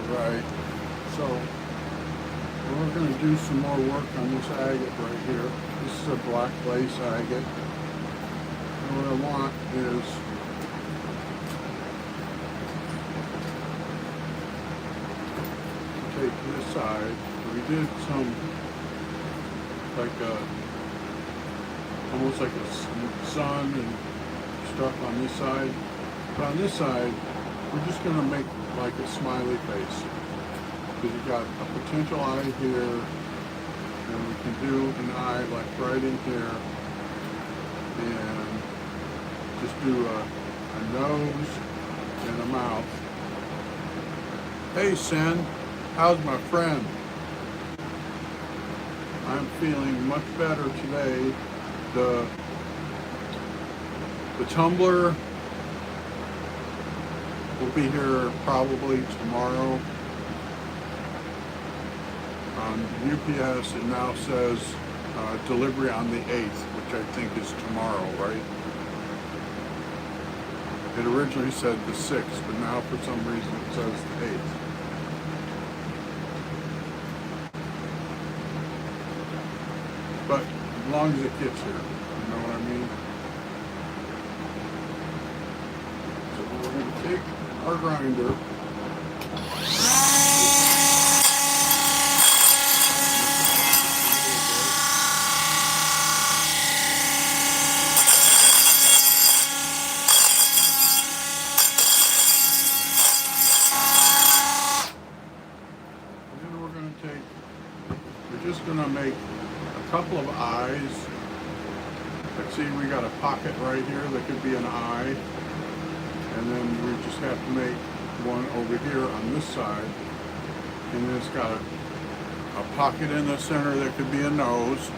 right. So we're going to do some more work on this agate right here. This is a black lace agate. And what I want is to take this side. We did some like a almost like a sun and stuff on this side. But on this side, we're just going to make like a smiley face. Because you got a potential eye here, and we can do an eye like right in here, and just do a nose and a mouth. Hey Sen, how's my friend? I'm feeling much better today. The tumbler will be here probably tomorrow. On UPS it now says delivery on the 8th, which I think is tomorrow, right? It originally said the 6th, but now for some reason it says the 8th. But as long as it gets here, you know what I mean? So we're going to take our grinder. We're just going to make a couple of eyes. Like see, we got a pocket right here that could be an eye, and then we just have to make one over here on this side, and then it's got a pocket in the center that could be a nose.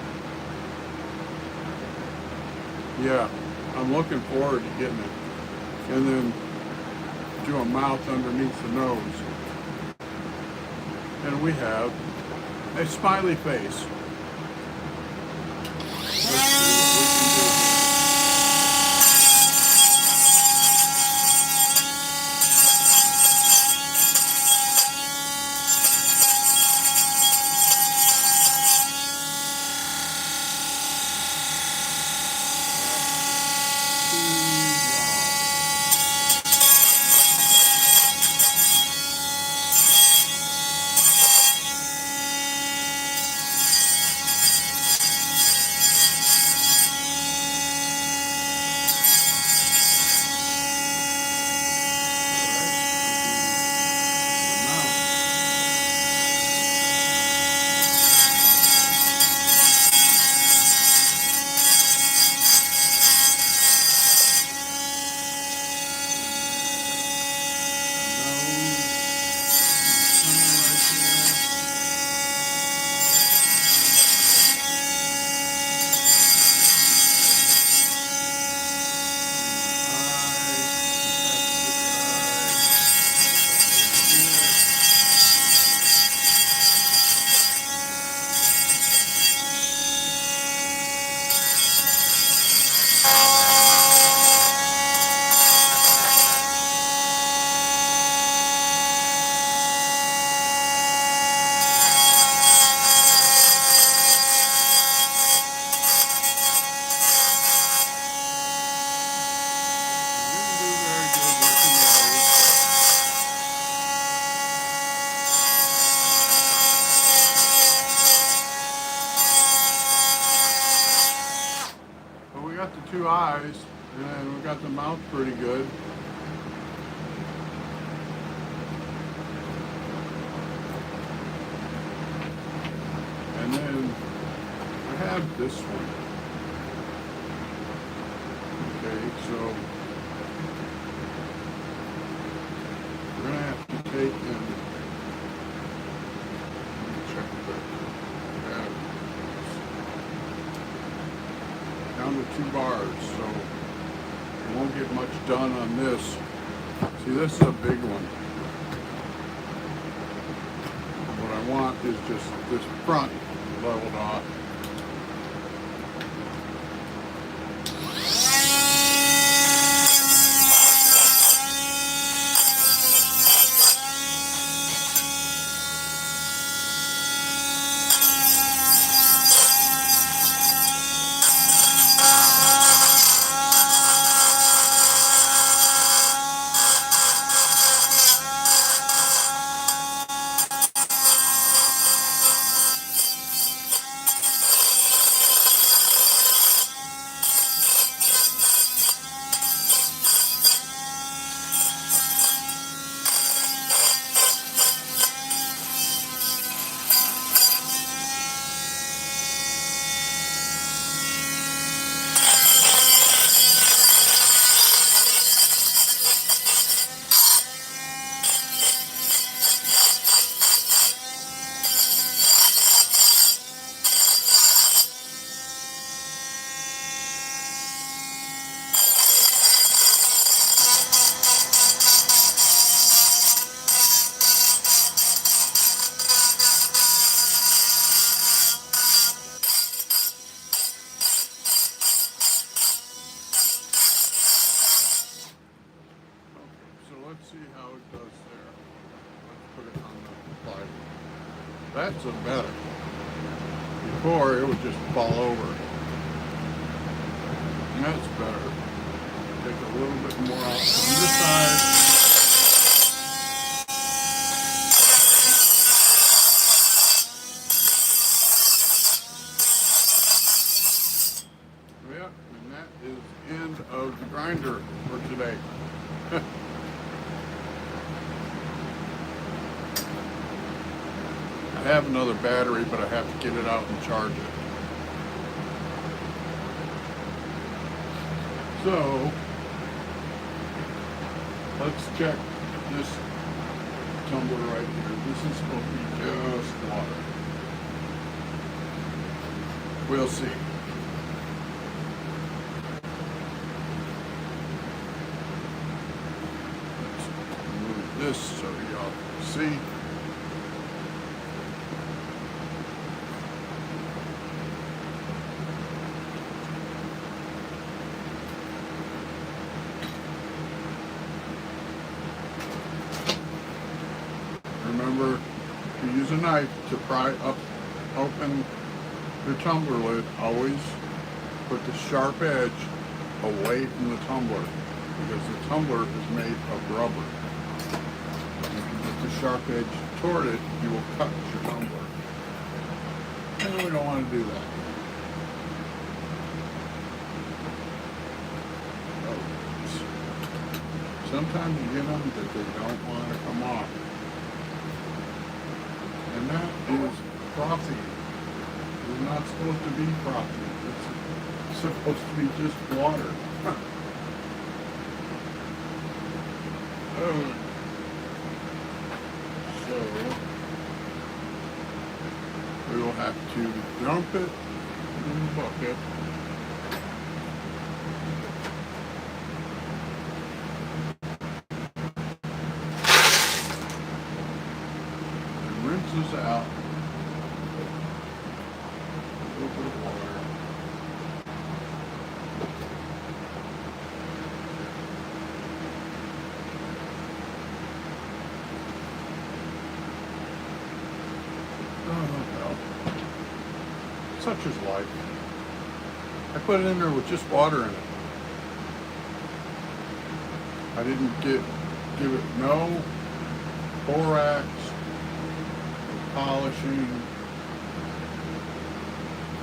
Yeah, I'm looking forward to getting it. And then do a mouth underneath the nose. And we have a smiley face. Let's see what we can do. Got the two eyes, and we got the mouth pretty good. And then I have this one. Okay, so we're gonna have to take and check that. Down to 2 bars, so we won't get much done on this. See, this is a big one. What I want is just this front leveled off. That's a better. Before it would just fall over. And that's better. Take a little bit more out from this side. Yep, and that is the end of the grinder for today. I have another battery, but I have to get it out and charge it. So, let's check this tumbler right here. This is supposed to be just water. We'll see. Let's move this so y'all can see. Remember to use a knife to pry open your tumbler lid. Always put the sharp edge away from the tumbler because the tumbler is made of rubber. If you put the sharp edge toward it, you will cut your tumbler. And we don't want to do that. Sometimes you get them that they don't want to come off. And that is frothy. It's not supposed to be frothy. It's supposed to be just water. So we will have to dump it in the bucket. Rinse this out. A little bit of water. Oh well. Such is life. I put it in there with just water in it. I didn't give it no borax, polishing,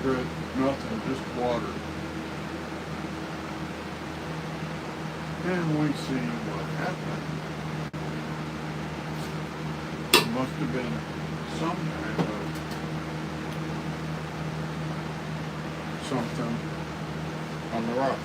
grit, nothing, just water. And we see what happened. It must have been some kind of something on the rocks.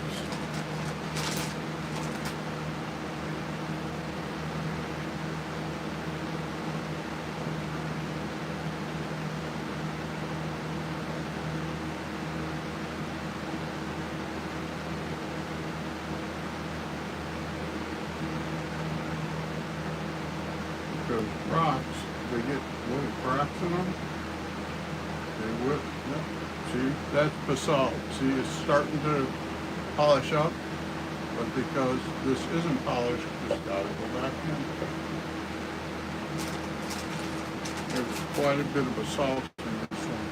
Because rocks, they get little cracks in them. They whip. Yep. See, that's basalt. See, it's starting to polish up, but because this isn't polished, it's got to go back in. There's quite a bit of basalt in this one.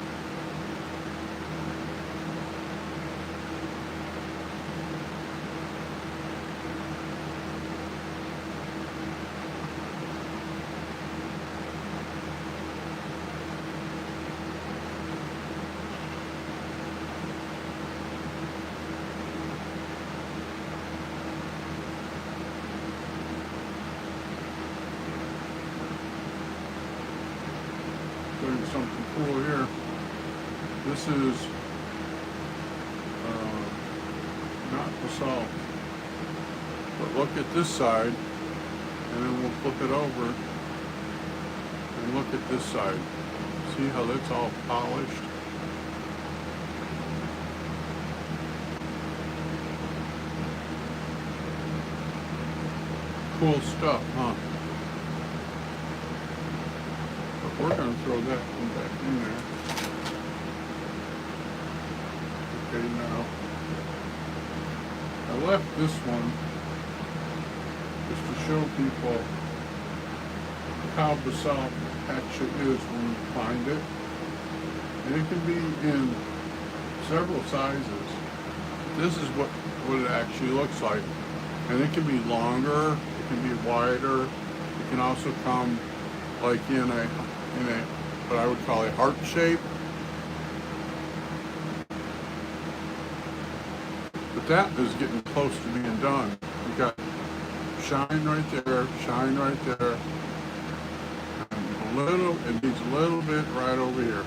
Doing something cool here. This is not basalt, but look at this side, and then we'll flip it over and look at this side. See how that's all polished? Cool stuff, huh? But we're going to throw that one back in there. Okay, now I left this one just to show people how basalt catch it is when you find it. And it can be in several sizes. This is what it actually looks like. And it can be longer, it can be wider, it can also come like in a what I would call a heart shape. But that is getting close to being done. We got shine right there, shine right there. And it needs a little bit right over here.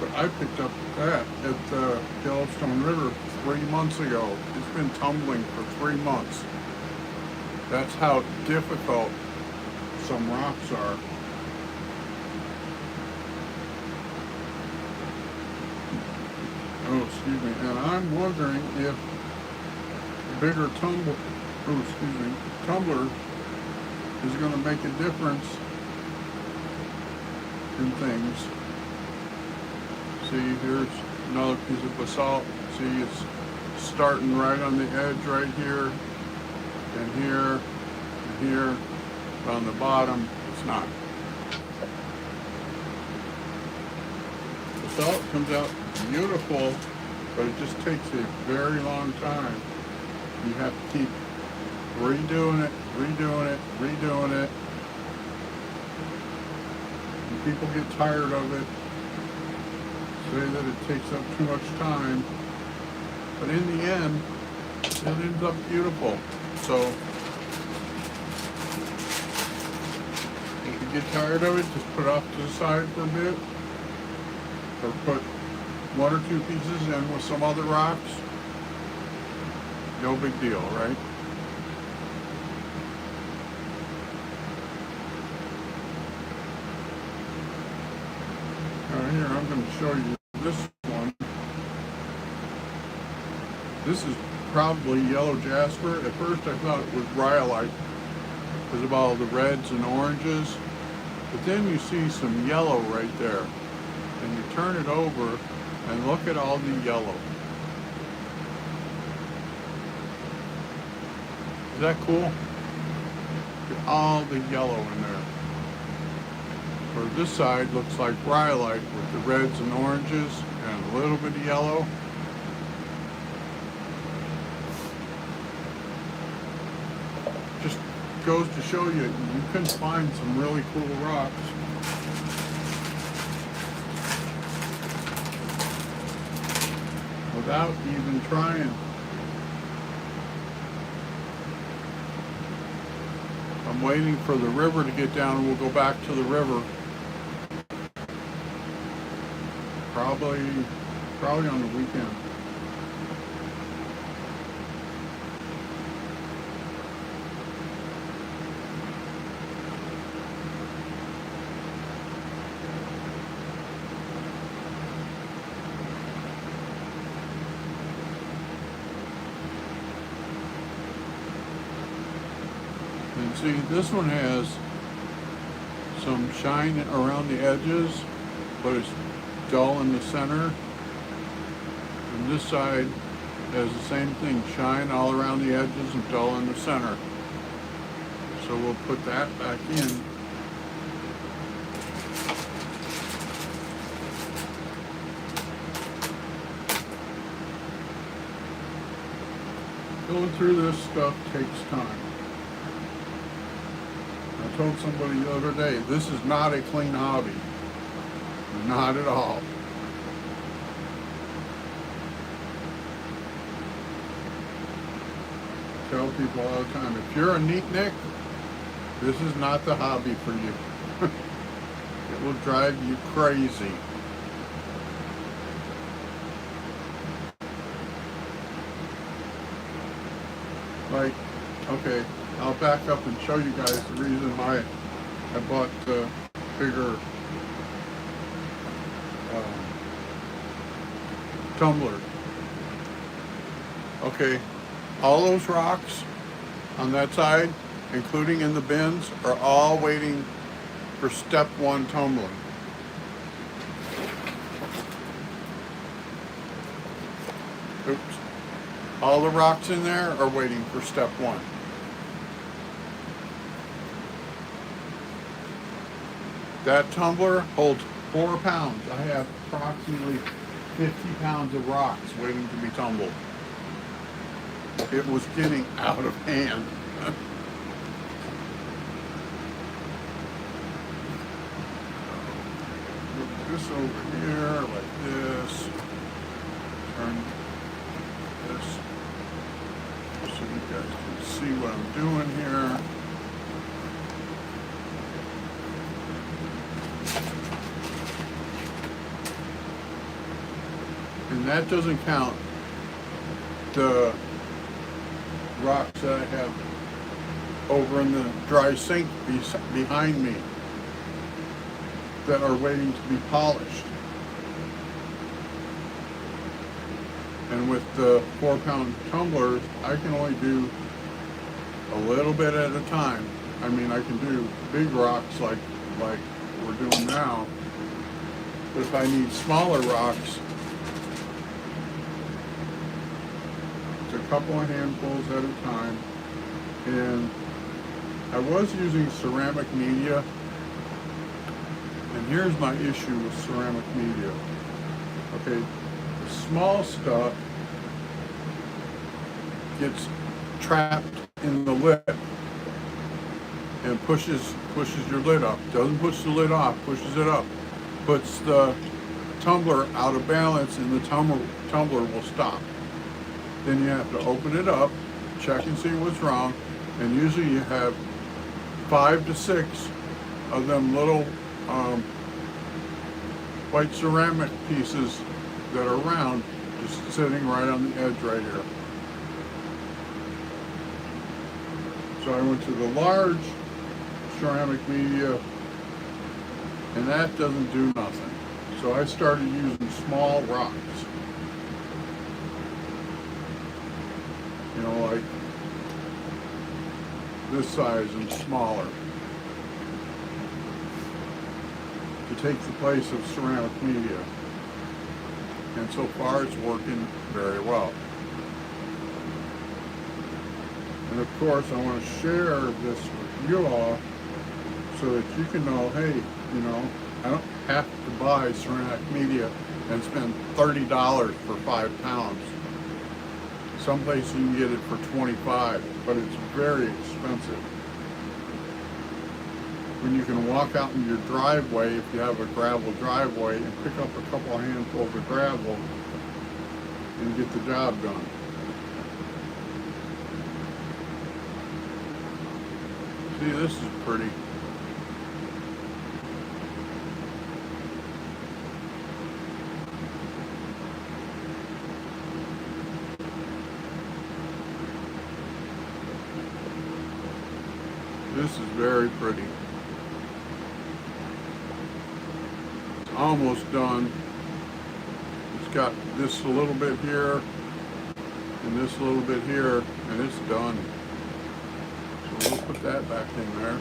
But I picked up that at the Yellowstone River 3 months ago. It's been tumbling for 3 months. That's how difficult some rocks are. Oh, excuse me. And I'm wondering if a bigger tumbler is going to make a difference in things. See, here's another piece of basalt. See, it's starting right on the edge right here, and here, and here. But on the bottom, it's not. Basalt comes out beautiful, but it just takes a very long time. You have to keep redoing it, redoing it, redoing it. And people get tired of it, say that it takes up too much time, but in the end, it ends up beautiful. So, if you get tired of it, just put it off to the side for a bit, or put 1 or 2 pieces in with some other rocks. No big deal, right? All right, here, I'm going to show you this one. This is probably yellow jasper. At first I thought it was rhyolite because of all the reds and oranges. But then you see some yellow right there. And you turn it over and look at all the yellow. Is that cool? Look at all the yellow in there. Where this side looks like rhyolite with the reds and oranges and a little bit of yellow. Just goes to show you, you can find some really cool rocks. Without even trying. I'm waiting for the river to get down and we'll go back to the river. Probably on the weekend. And see, this one has some shine around the edges, but it's dull in the center. And this side has the same thing, shine all around the edges and dull in the center. So we'll put that back in. Going through this stuff takes time. I told somebody the other day, this is not a clean hobby. Not at all. I tell people all the time, if you're a neatnik, this is not the hobby for you. It will drive you crazy. Like, okay, I'll back up and show you guys the reason why I bought the bigger tumbler. Okay, all those rocks on that side, including in the bins, are all waiting for step 1 tumbling. Oops. All the rocks in there are waiting for step 1. That tumbler holds 4 pounds. I have approximately 50 pounds of rocks waiting to be tumbled. It was getting out of hand. Put this over here like this. Turn this so you guys can see what I'm doing here. And that doesn't count the rocks that I have over in the dry sink behind me that are waiting to be polished. And with the 4-pound tumblers, I can only do a little bit at a time. I mean, I can do big rocks like we're doing now, but if I need smaller rocks, it's a couple of handfuls at a time. And I was using ceramic media, and here's my issue with ceramic media. Okay, the small stuff gets trapped in the lid and pushes your lid up. Doesn't push the lid off, pushes it up. Puts the tumbler out of balance, and the tumbler will stop. Then you have to open it up, check and see what's wrong, and usually you have 5 to 6 of them little white ceramic pieces that are round, just sitting right on the edge right here. So I went to the large ceramic media, and that doesn't do nothing. So I started using small rocks. You know, like this size and smaller, to take the place of ceramic media. And so far it's working very well. And of course I want to share this with you all so that you can know, hey, you know, I don't have to buy ceramic media and spend $30 for 5 pounds. Someplace you can get it for $25, but it's very expensive. When you can walk out in your driveway, if you have a gravel driveway, and pick up a couple of handfuls of gravel and get the job done. See, this is pretty. This is very pretty. It's almost done. It's got this a little bit here and this a little bit here, and it's done. So we'll put that back in there.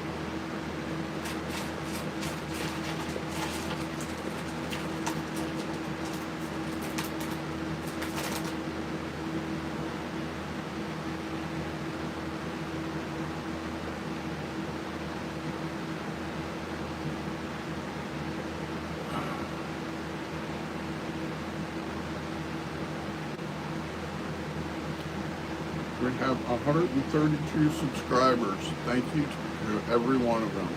We have 132 subscribers. Thank you to every one of them.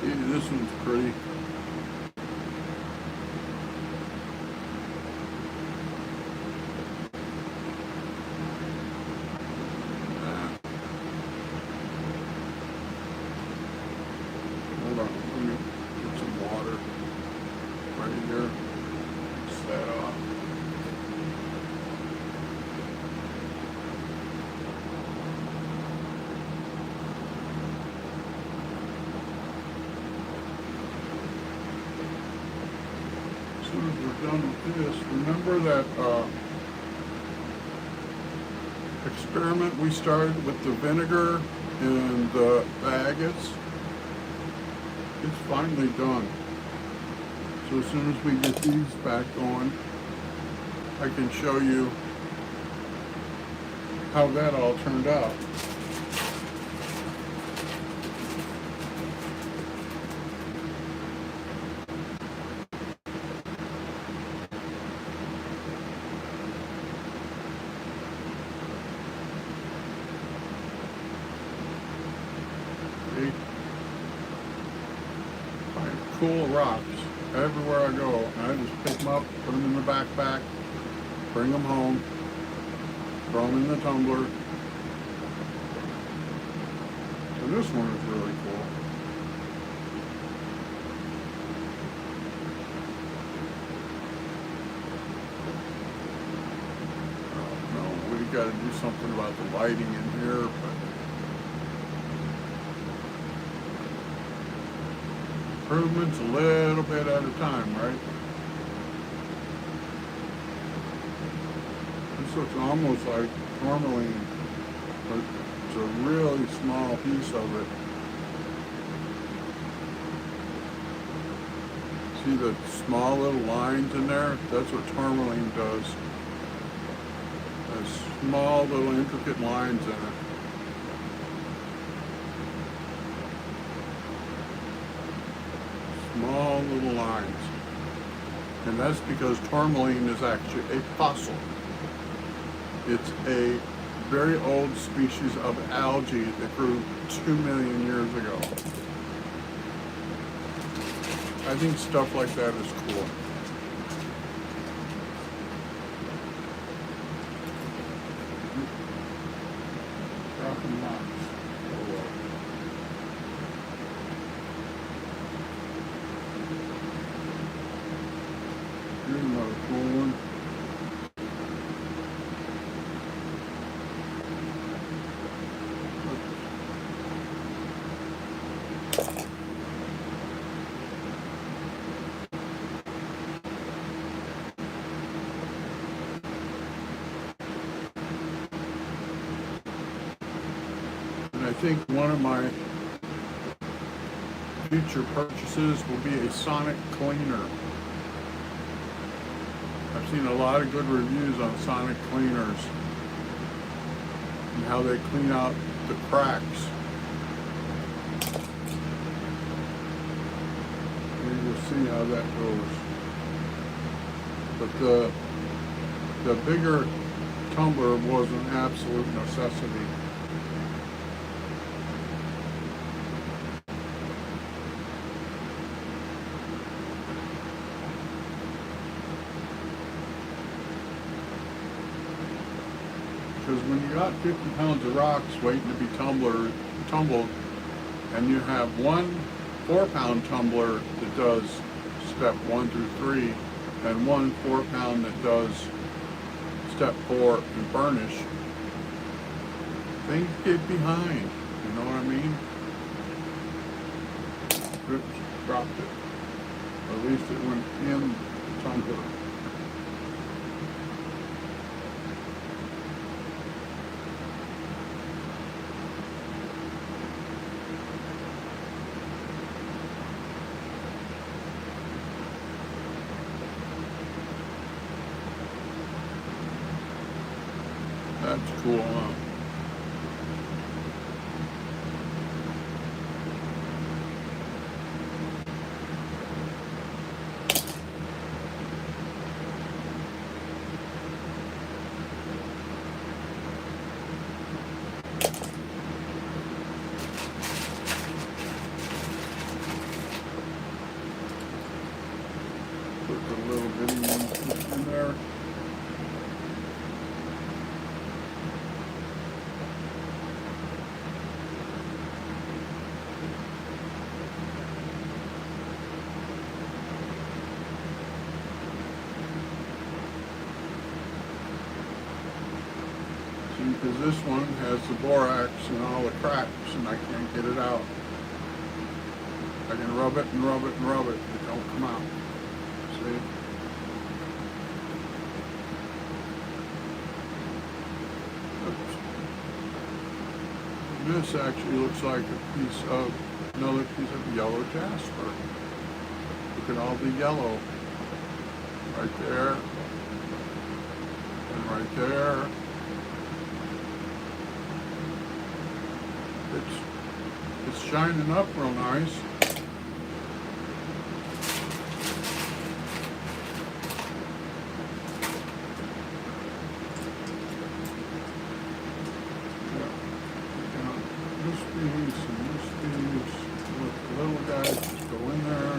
See, this one's pretty. Hold on, let me get some water right here. Set that off. As soon as we're done with this, remember that experiment we started with the vinegar and the agates, it's finally done. So as soon as we get these back going, I can show you how that all turned out. Find cool rocks everywhere I go, and I just pick them up, put them in the backpack, bring them home, throw them in the tumbler. And this one is really cool. No, we got to do something about the lighting in here, but improvements a little bit at a time, right? This looks almost like tourmaline, but it's a really small piece of it. See the small little lines in there? That's what tourmaline does. There's small little intricate lines in it. Small little lines. And that's because tourmaline is actually a fossil. It's a very old species of algae that grew 2 million years ago. I think stuff like that is cool. Dropping rocks. Oh, well. Here's another cool one. I think one of my future purchases will be a sonic cleaner. I've seen a lot of good reviews on sonic cleaners and how they clean out the cracks. We will see how that goes. But the bigger tumbler was an absolute necessity. Because when you got 50 pounds of rocks waiting to be tumbled, and you have one 4-pound tumbler that does step 1 through 3, and one 4-pound that does step 4 and burnish, things get behind. You know what I mean? Oops, dropped it. Or at least it went in the tumbler. That's cool, huh? Put the little bitty one in there. Because this one has the borax and all the cracks and I can't get it out. I can rub it and rub it and rub it, it don't come out. See? Oops. This actually looks like another piece of yellow jasper. Look at all the yellow right there and right there. It's shining up real nice. The little guys just go in there.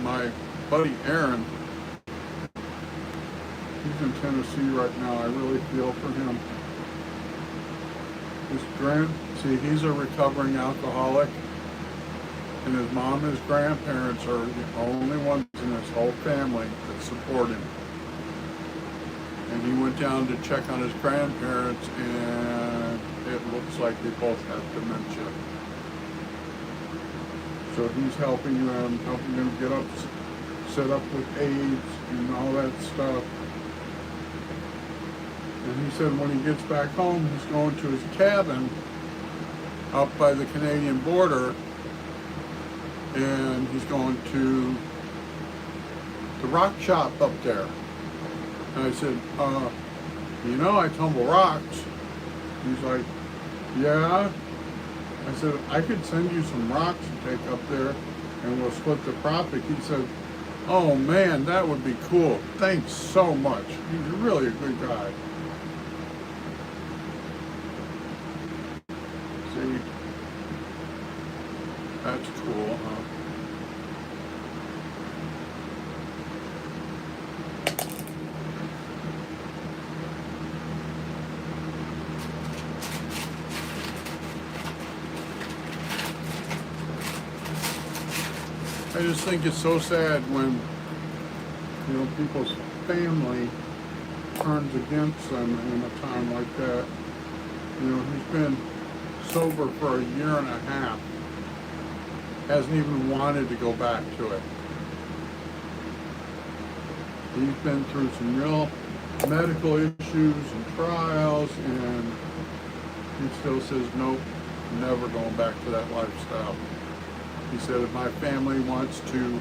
My buddy Aaron, he's in Tennessee right now. I really feel for him. See, he's a recovering alcoholic, and his mom and his grandparents are the only ones in his whole family that support him. And he went down to check on his grandparents, and it looks like they both have dementia. So he's helping them get up, set up with aids and all that stuff. And he said when he gets back home, he's going to his cabin up by the Canadian border, and he's going to the rock shop up there. And I said, I tumble rocks. He's like, yeah. I said, I could send you some rocks to take up there and we'll split the profit. He said, oh man, that would be cool. Thanks so much. He's really a good guy. See? That's cool, huh? I just think it's so sad when, people's family turns against them in a time like that. He's been sober for a year and a half. Hasn't even wanted to go back to it. He's been through some real medical issues and trials, and he still says, nope, never going back to that lifestyle. He said, if my family wants to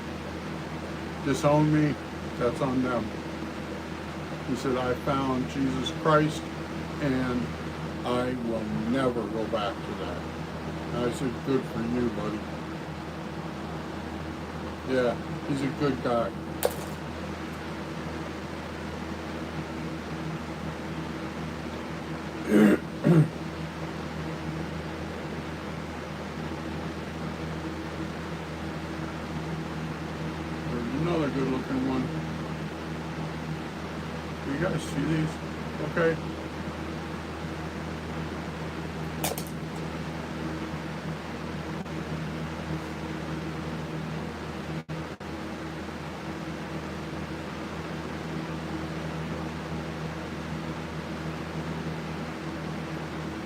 disown me, that's on them. He said, I found Jesus Christ, and I will never go back to that. And I said, good for you, buddy. Yeah, he's a good guy. Another good looking one. Do you guys see these? Okay.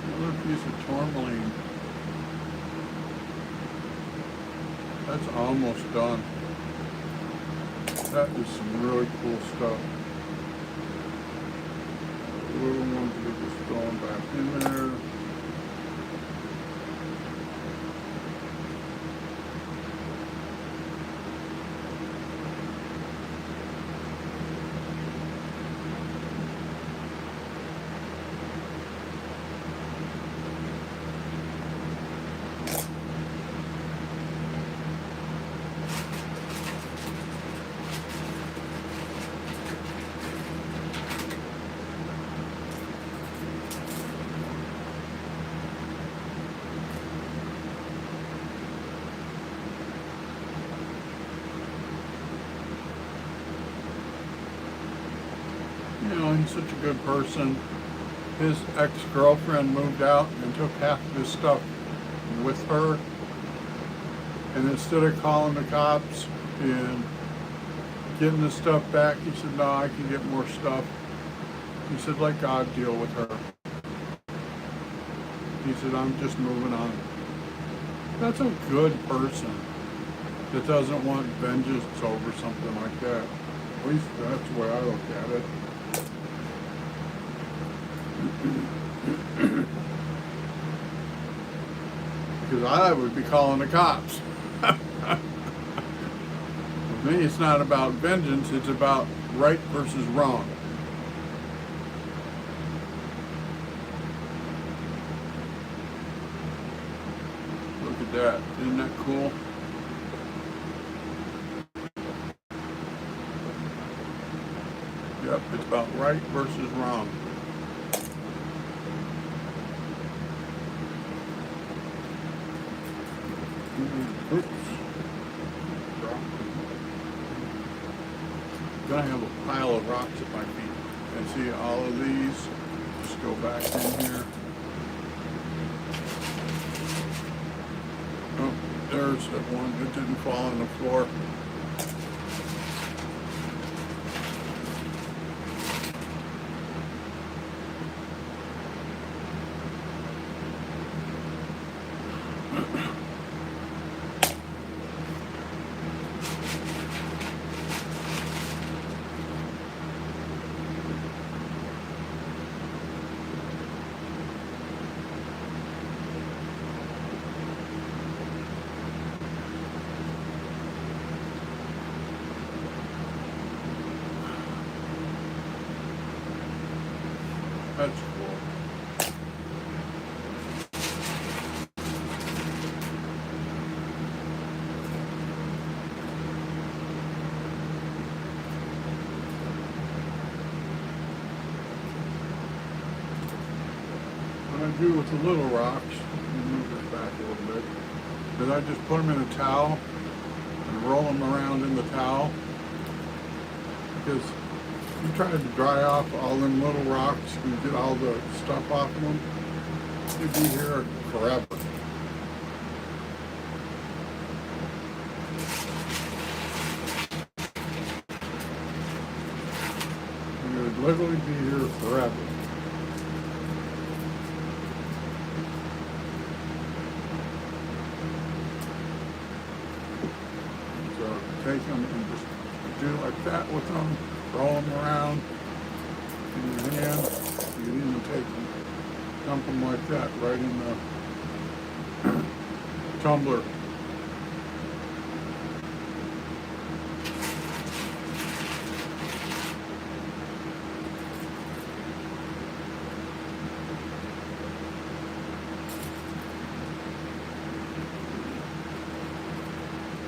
Another piece of tourmaline. That's almost done. That is some really cool stuff. The little ones that are just going back in there. He's such a good person. His ex-girlfriend moved out and took half of his stuff with her. And instead of calling the cops and getting the stuff back, he said, no, I can get more stuff. He said, let God deal with her. He said, I'm just moving on. That's a good person that doesn't want vengeance over something like that. At least that's the way I look at it. because I would be calling the cops. For me, it's not about vengeance, it's about right versus wrong. Look at that, isn't that cool? Yep, it's about right versus wrong. Oops. Then I have a pile of rocks at my feet. And see all of these, just go back in here. Oh, there's the one that didn't fall on the floor. That's cool. What I do with the little rocks, let me move this back a little bit, is I just put them in a towel and roll them around in the towel, because you try to dry off all them little rocks and get all the stuff off of them, you'd be here forever. You would literally be here forever. So take them and just do like that with them. Roll them around in your hand. You can even take them, dump them like that right in the tumbler.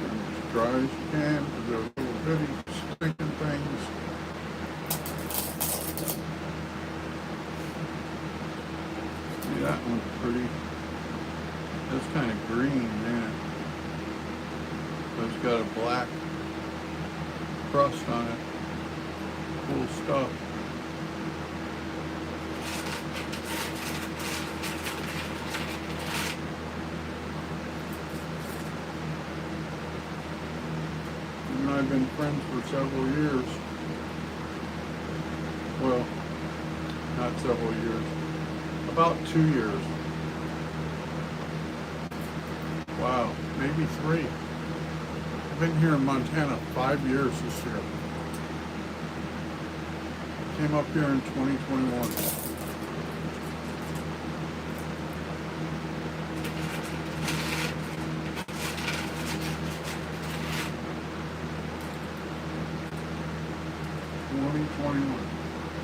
And as dry as you can, because they're little bitty stinking things. That one's pretty. That's kind of green, man. So it's got a black crust on it. Cool stuff. You and I have been friends for several years. Well, not several years. About 2 years. Wow, maybe 3. I've been here in Montana 5 years this year. Came up here in 2021.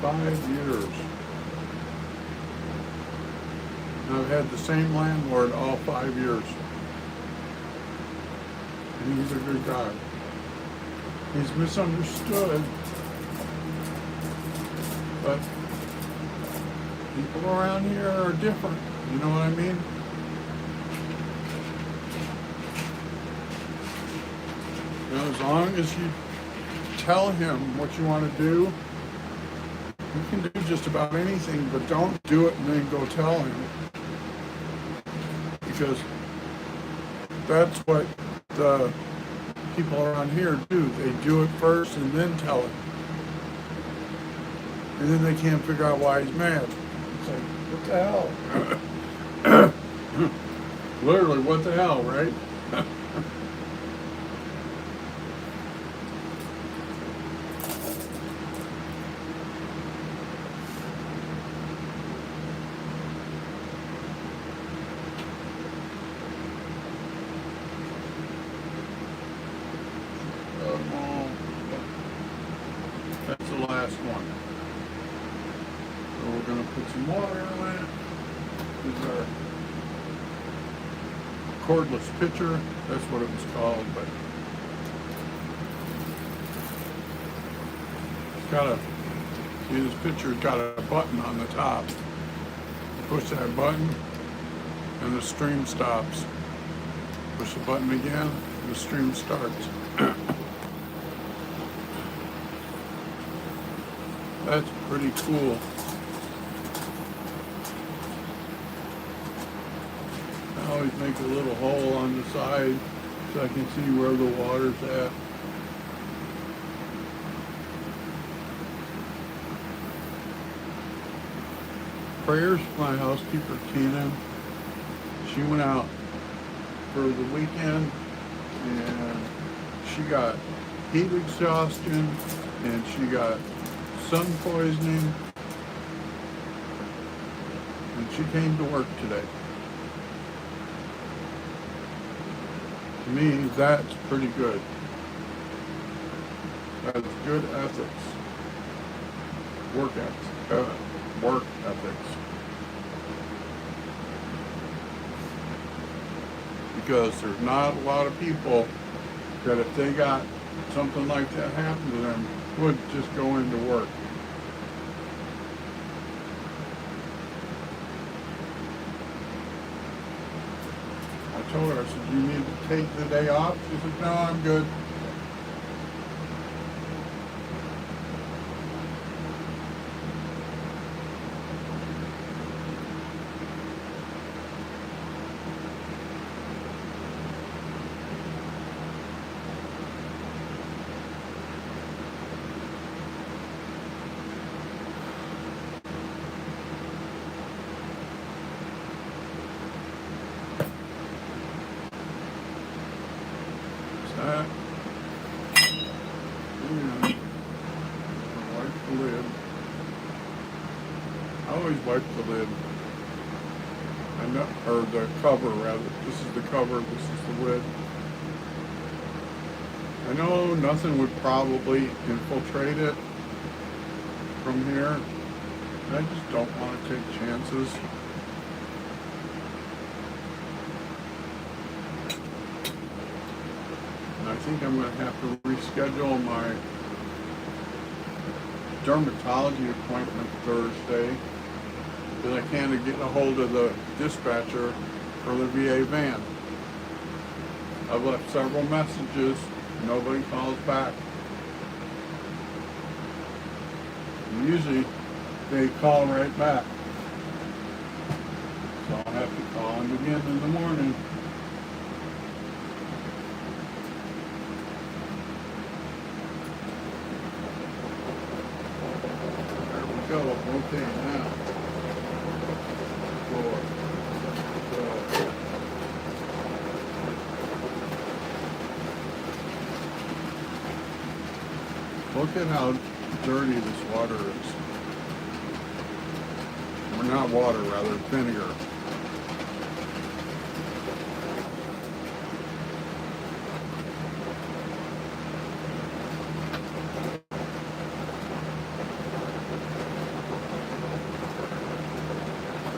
$5 years. And I've had the same landlord all 5 years. And he's a good guy. He's misunderstood, but people around here are different. You know what I mean? You know, as long as you tell him what you want to do, you can do just about anything, but don't do it and then go tell him. Because that's what the people around here do. They do it first and then tell him. And then they can't figure out why he's mad. It's like, what the hell? Literally, what the hell, right? we're going to put some water in it. This is our cordless pitcher. That's what it was called, but it's got a, see, this pitcher's got a button on the top. You push that button and the stream stops. Push the button again, the stream starts. That's pretty cool. I always make a little hole on the side so I can see where the water's at. Prayers for my housekeeper, Tina. She went out for the weekend and she got heat exhaustion and she got sun poisoning, and she came to work today. To me, that's pretty good. That's good ethics. Work ethics. Because there's not a lot of people that if they got something like that happen to them would just go into work. I told her, I said, you need to take the day off? She said, no, I'm good. That. And wipe the lid. I always wipe the lid. I know, or the cover rather. This is the cover, this is the lid. I know nothing would probably infiltrate it from here. I just don't want to take chances. I think I'm going to have to reschedule my dermatology appointment Thursday because I can't get a hold of the dispatcher for the VA van. I've left several messages, nobody calls back. And usually they call right back. So I'll have to call them again in the morning. Okay, now, look at how dirty this water is. Or not water, rather, vinegar.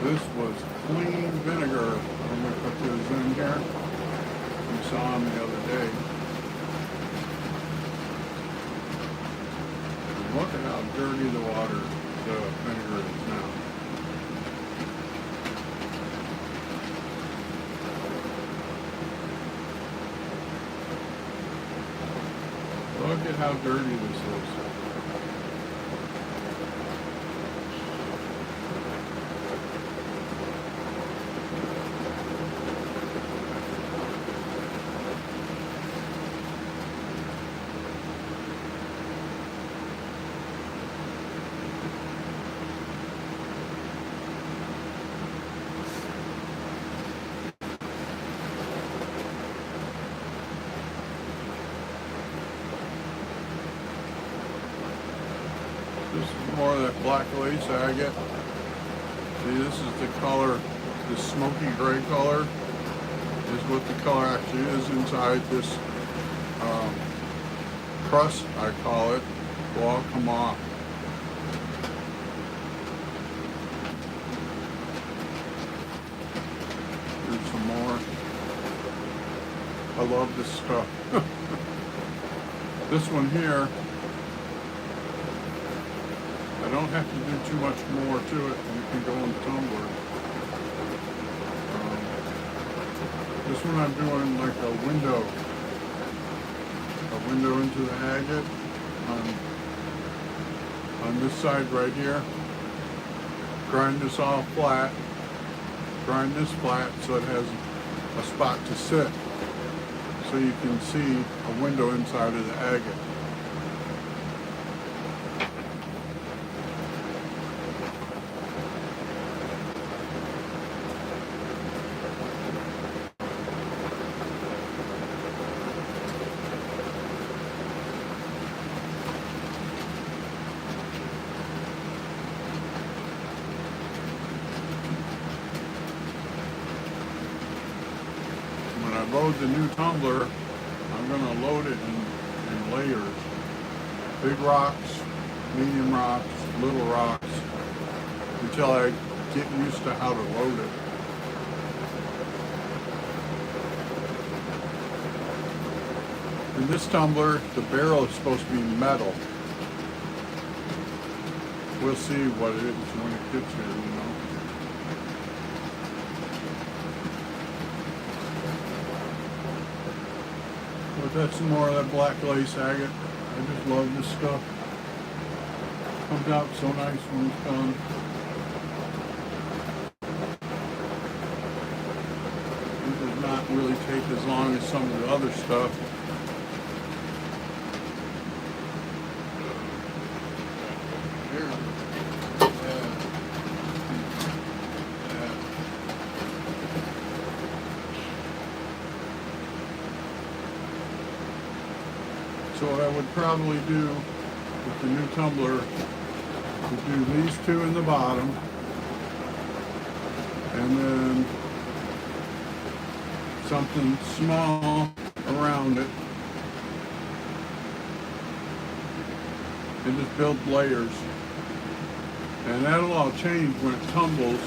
This was clean vinegar when we put this in here. We saw them the other day. Look at how dirty the water, the vinegar is now. Look at how dirty this is. This is more of that black lace agate. See, this is the color, the smoky gray color is what the color actually is inside this crust, I call it, will all come off. love this stuff. This one here, I don't have to do too much more to it. You can go in the tumbler. This one I'm doing like a window into the agate on this side right here. Grind this all flat. Grind this flat so it has a spot to sit, so you can see a window inside of the agate. When I load the new tumbler, I'm going to load it in layers. Big rocks, medium rocks, little rocks, until I get used to how to load it. In this tumbler, the barrel is supposed to be metal. We'll see what it is when it gets here, you know. But that's some more of that black lace agate. I just love this stuff. Comes out so nice when it's done. It does not really take as long as some of the other stuff. Here. So what I would probably do with the new tumbler is do these two in the bottom, and then something small around it, and just build layers. And that'll all change when it tumbles.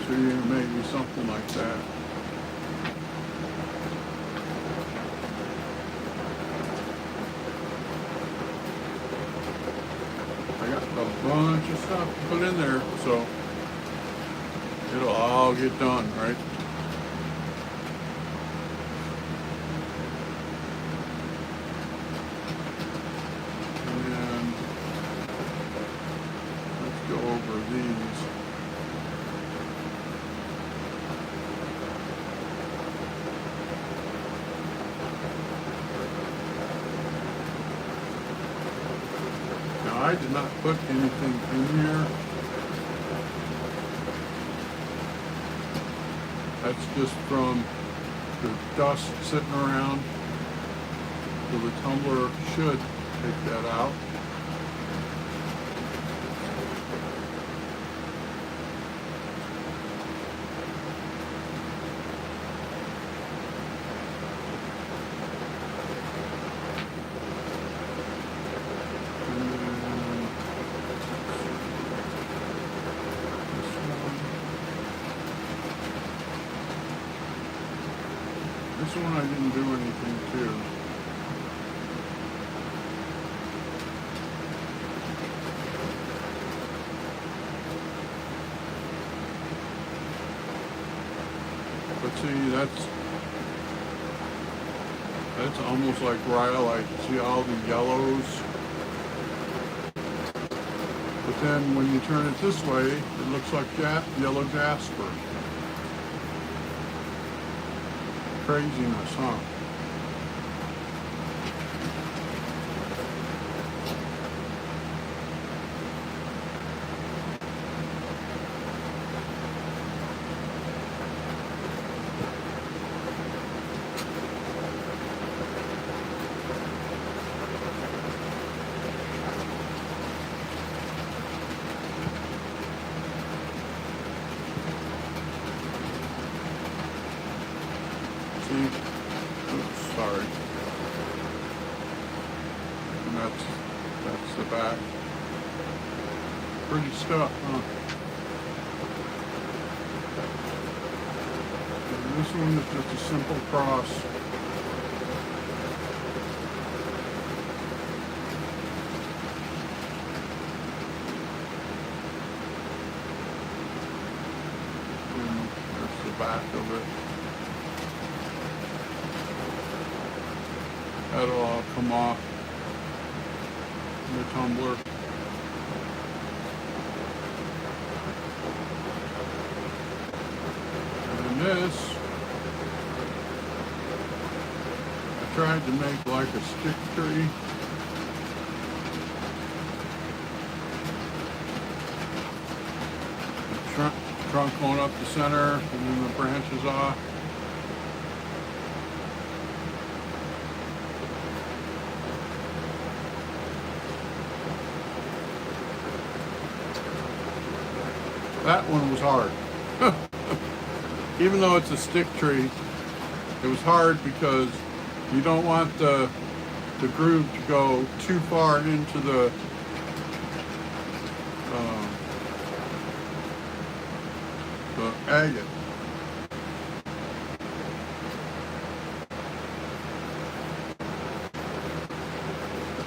So you can maybe something like that. I got a bunch of stuff to put in there, so it'll all get done, right? And then let's go over these. I did not put anything in here. That's just from the dust sitting around. So the tumbler should take that out. This one I didn't do anything to. But see, that's almost like rhyolite. See all the yellows? But then when you turn it this way, it looks like yellow jasper. Craziness, huh? Oops, sorry. And that's the back. Pretty stuff, huh? This one is just a simple cross. And there's the back of it. That'll all come off the tumbler. And this, I tried to make like a stick tree. The trunk going up the center and then the branches off. That one was hard. Even though it's a stick tree, it was hard because you don't want the groove to go too far into the agate.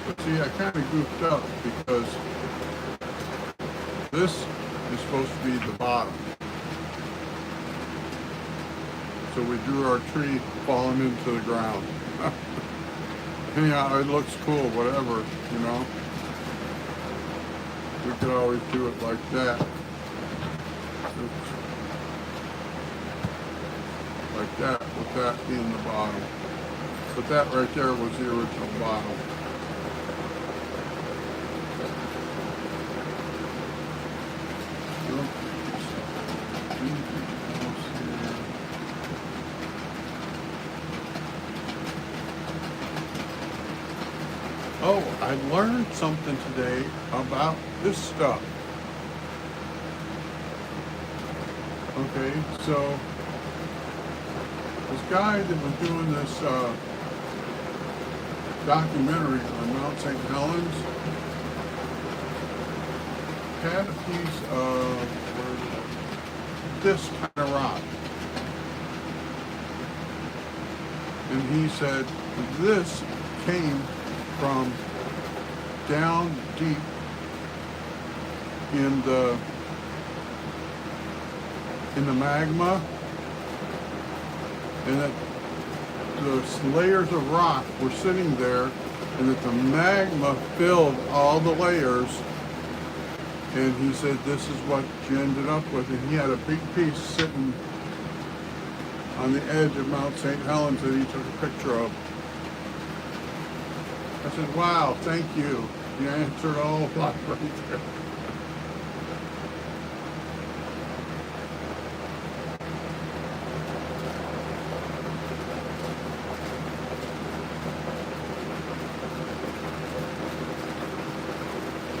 But see, I kind of goofed up because this is supposed to be the bottom. So we drew our tree falling into the ground. Anyhow, it looks cool, whatever, you know. We could always do it like that. Oops. Like that, with that being the bottom. But that right there was the original bottom. Oh, I learned something today about this stuff. Okay, so this guy that was doing this documentary on Mount St. Helens had a piece of this kind of rock. And he said this came from down deep in the magma, and that the layers of rock were sitting there, and that the magma filled all the layers. And he said this is what you ended up with, and he had a big piece sitting on the edge of Mount St. Helens that he took a picture of. I said, wow, thank you. You answered all of that right there.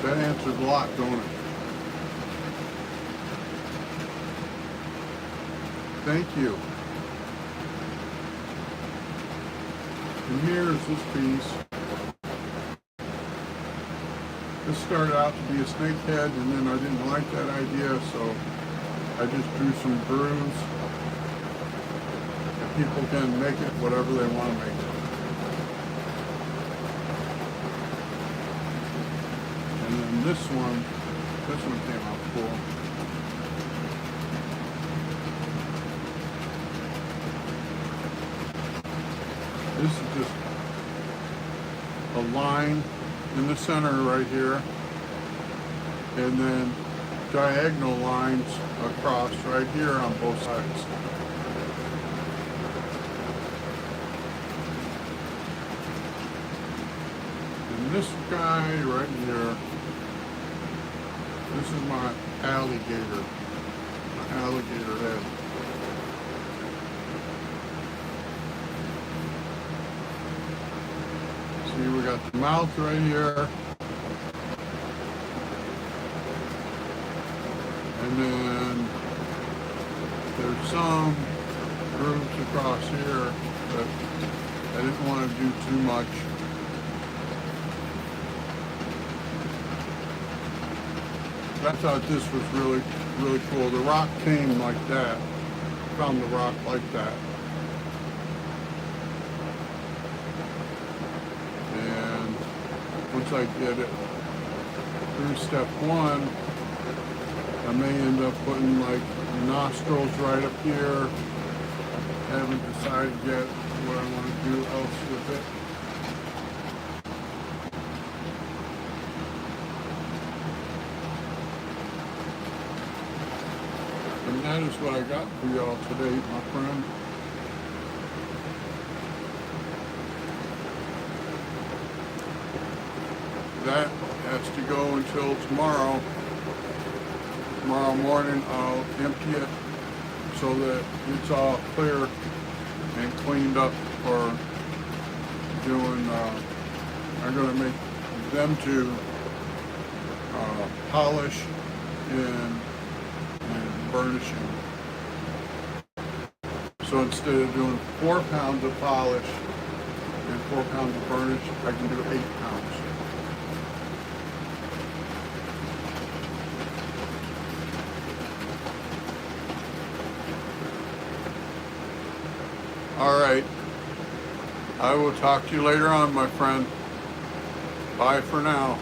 That answers a lot, don't it? Thank you. And here's this piece. This started out to be a snake head, and then I didn't like that idea, so I just drew some grooves. And people can make it whatever they want to make it. And then this one came out cool. This is just a line in the center right here, and then diagonal lines across right here on both sides. And this guy right here, this is my alligator head. See, we got the mouth right here. And then there's some grooves across here, but I didn't want to do too much. I thought this was really, really cool. The rock came like that. found the rock like that. And once I get it through step one, I may end up putting like nostrils right up here. I haven't decided yet what I want to do else with it. And that is what I got for y'all today, my friend. That has to go until tomorrow. Tomorrow morning I'll empty it so that it's all clear and cleaned up for doing, I'm going to make them to polish and burnishing. So instead of doing 4 pounds of polish and 4 pounds of burnish, I can do 8 pounds. All right. I will talk to you later on, my friend. Bye for now.